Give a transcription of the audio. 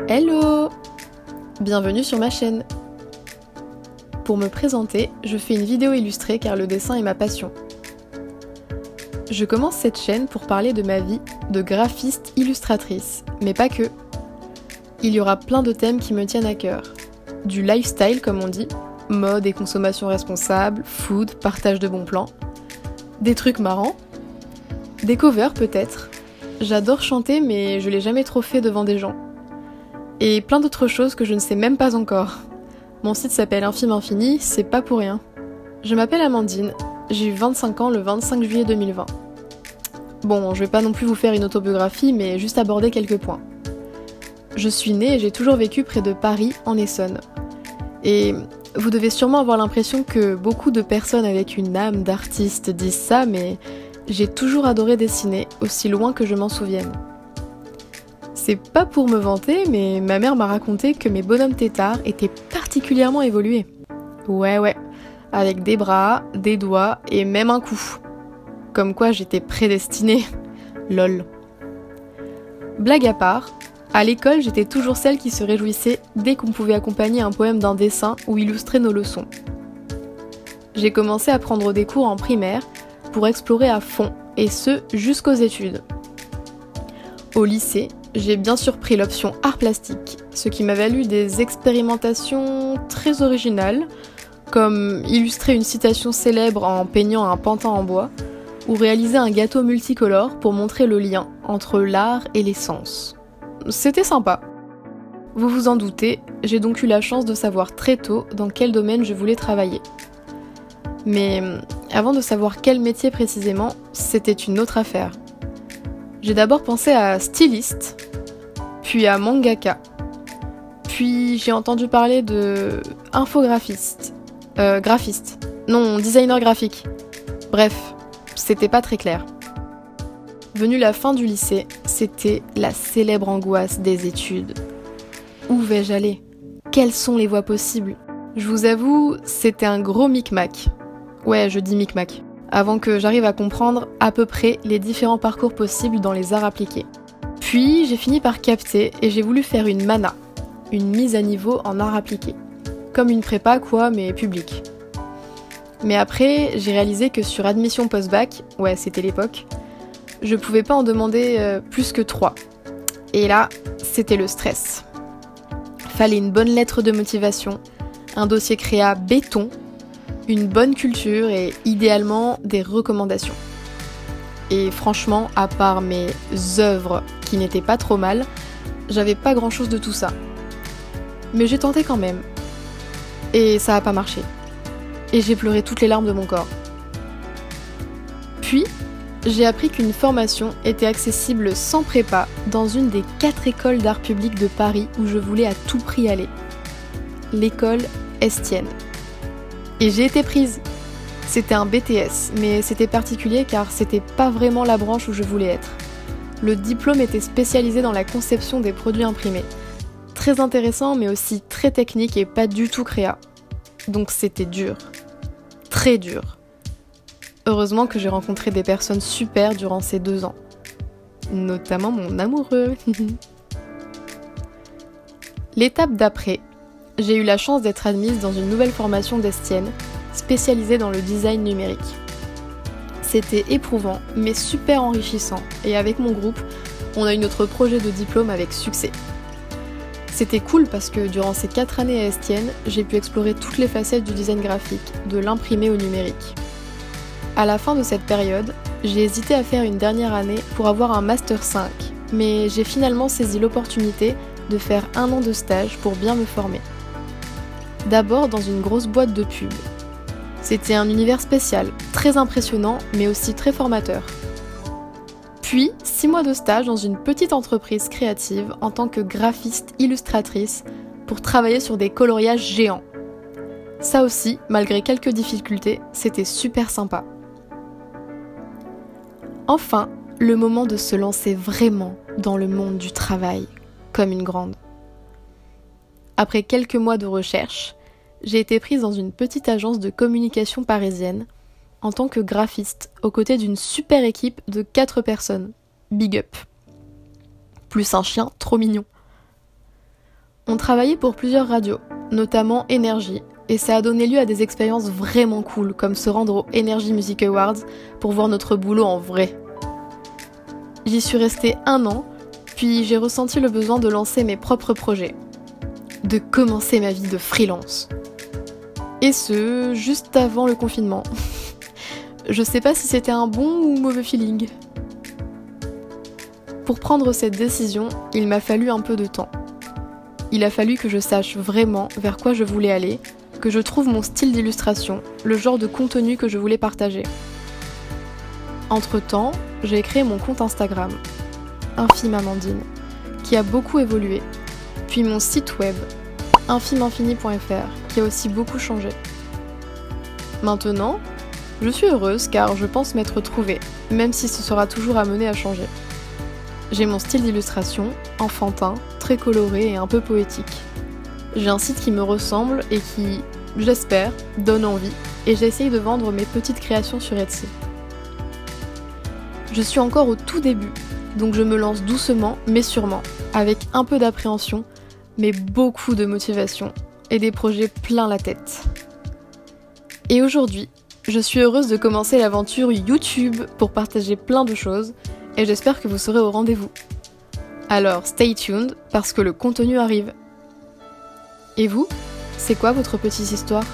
Hello! Bienvenue sur ma chaîne. Pour me présenter, je fais une vidéo illustrée car le dessin est ma passion. Je commence cette chaîne pour parler de ma vie de graphiste illustratrice, mais pas que. Il y aura plein de thèmes qui me tiennent à cœur. Du lifestyle comme on dit, mode et consommation responsable, food, partage de bons plans. Des trucs marrants. Des covers peut-être. J'adore chanter mais je l'ai jamais trop fait devant des gens. Et plein d'autres choses que je ne sais même pas encore. Mon site s'appelle Infime Infini, c'est pas pour rien. Je m'appelle Amandine, j'ai eu 25 ans le 25 juillet 2020. Bon, je vais pas non plus vous faire une autobiographie, mais juste aborder quelques points. Je suis née et j'ai toujours vécu près de Paris, en Essonne. Et vous devez sûrement avoir l'impression que beaucoup de personnes avec une âme d'artiste disent ça, mais j'ai toujours adoré dessiner, aussi loin que je m'en souvienne. C'est pas pour me vanter, mais ma mère m'a raconté que mes bonhommes têtards étaient particulièrement évolués. Ouais, avec des bras, des doigts et même un cou. Comme quoi j'étais prédestinée. Lol. Blague à part, à l'école j'étais toujours celle qui se réjouissait dès qu'on pouvait accompagner un poème d'un dessin ou illustrer nos leçons. J'ai commencé à prendre des cours en primaire pour explorer à fond, et ce jusqu'aux études. Au lycée, j'ai bien sûr pris l'option art plastique, ce qui m'a valu des expérimentations très originales, comme illustrer une citation célèbre en peignant un pantin en bois, ou réaliser un gâteau multicolore pour montrer le lien entre l'art et les sens. C'était sympa. Vous vous en doutez, j'ai donc eu la chance de savoir très tôt dans quel domaine je voulais travailler. Mais avant de savoir quel métier précisément, c'était une autre affaire. J'ai d'abord pensé à styliste, puis à mangaka, puis j'ai entendu parler de infographiste, designer graphique. Bref, c'était pas très clair. Venue la fin du lycée, c'était la célèbre angoisse des études. Où vais-je aller? Quelles sont les voies possibles? Je vous avoue, c'était un gros micmac. Ouais, je dis micmac. Avant que j'arrive à comprendre à peu près les différents parcours possibles dans les arts appliqués. Puis j'ai fini par capter et j'ai voulu faire une MANA, une mise à niveau en arts appliqués. Comme une prépa quoi, mais publique. Mais après, j'ai réalisé que sur admission post-bac, ouais c'était l'époque, je pouvais pas en demander plus que 3. Et là, c'était le stress. Fallait une bonne lettre de motivation, un dossier créa béton, une bonne culture et idéalement des recommandations. Et franchement, à part mes œuvres qui n'étaient pas trop mal, j'avais pas grand chose de tout ça. Mais j'ai tenté quand même. Et ça a pas marché. Et j'ai pleuré toutes les larmes de mon corps. Puis, j'ai appris qu'une formation était accessible sans prépa dans une des 4 écoles d'art public de Paris où je voulais à tout prix aller. L'école Estienne. Et j'ai été prise. C'était un BTS, mais c'était particulier car c'était pas vraiment la branche où je voulais être. Le diplôme était spécialisé dans la conception des produits imprimés. Très intéressant mais aussi très technique et pas du tout créa. Donc c'était dur. Très dur. Heureusement que j'ai rencontré des personnes super durant ces 2 ans. Notamment mon amoureux. L'étape d'après, j'ai eu la chance d'être admise dans une nouvelle formation d'Estienne, spécialisée dans le design numérique. C'était éprouvant, mais super enrichissant, et avec mon groupe, on a eu notre projet de diplôme avec succès. C'était cool parce que durant ces 4 années à Estienne, j'ai pu explorer toutes les facettes du design graphique, de l'imprimé au numérique. À la fin de cette période, j'ai hésité à faire une dernière année pour avoir un Master 5, mais j'ai finalement saisi l'opportunité de faire 1 an de stage pour bien me former. D'abord dans une grosse boîte de pub. C'était un univers spécial, très impressionnant, mais aussi très formateur. Puis, 6 mois de stage dans une petite entreprise créative en tant que graphiste illustratrice pour travailler sur des coloriages géants. Ça aussi, malgré quelques difficultés, c'était super sympa. Enfin, le moment de se lancer vraiment dans le monde du travail, comme une grande. Après quelques mois de recherche, j'ai été prise dans une petite agence de communication parisienne en tant que graphiste aux côtés d'une super équipe de 4 personnes. Big up. Plus un chien trop mignon. On travaillait pour plusieurs radios, notamment Énergie, et ça a donné lieu à des expériences vraiment cool, comme se rendre aux Energy Music Awards pour voir notre boulot en vrai. J'y suis restée 1 an, puis j'ai ressenti le besoin de lancer mes propres projets, de commencer ma vie de freelance. Et ce, juste avant le confinement. Je sais pas si c'était un bon ou mauvais feeling. Pour prendre cette décision, il m'a fallu un peu de temps. Il a fallu que je sache vraiment vers quoi je voulais aller, que je trouve mon style d'illustration, le genre de contenu que je voulais partager. Entre-temps, j'ai créé mon compte Instagram, Infime-Amandine, qui a beaucoup évolué, puis mon site web, infimeinfini.fr, qui a aussi beaucoup changé. Maintenant, je suis heureuse car je pense m'être trouvée, même si ce sera toujours amené à changer. J'ai mon style d'illustration, enfantin, très coloré et un peu poétique. J'ai un site qui me ressemble et qui, j'espère, donne envie, et j'essaye de vendre mes petites créations sur Etsy. Je suis encore au tout début, donc je me lance doucement mais sûrement, avec un peu d'appréhension, mais beaucoup de motivation et des projets plein la tête. Et aujourd'hui, je suis heureuse de commencer l'aventure YouTube pour partager plein de choses, et j'espère que vous serez au rendez-vous. Alors stay tuned parce que le contenu arrive. Et vous, c'est quoi votre petite histoire ?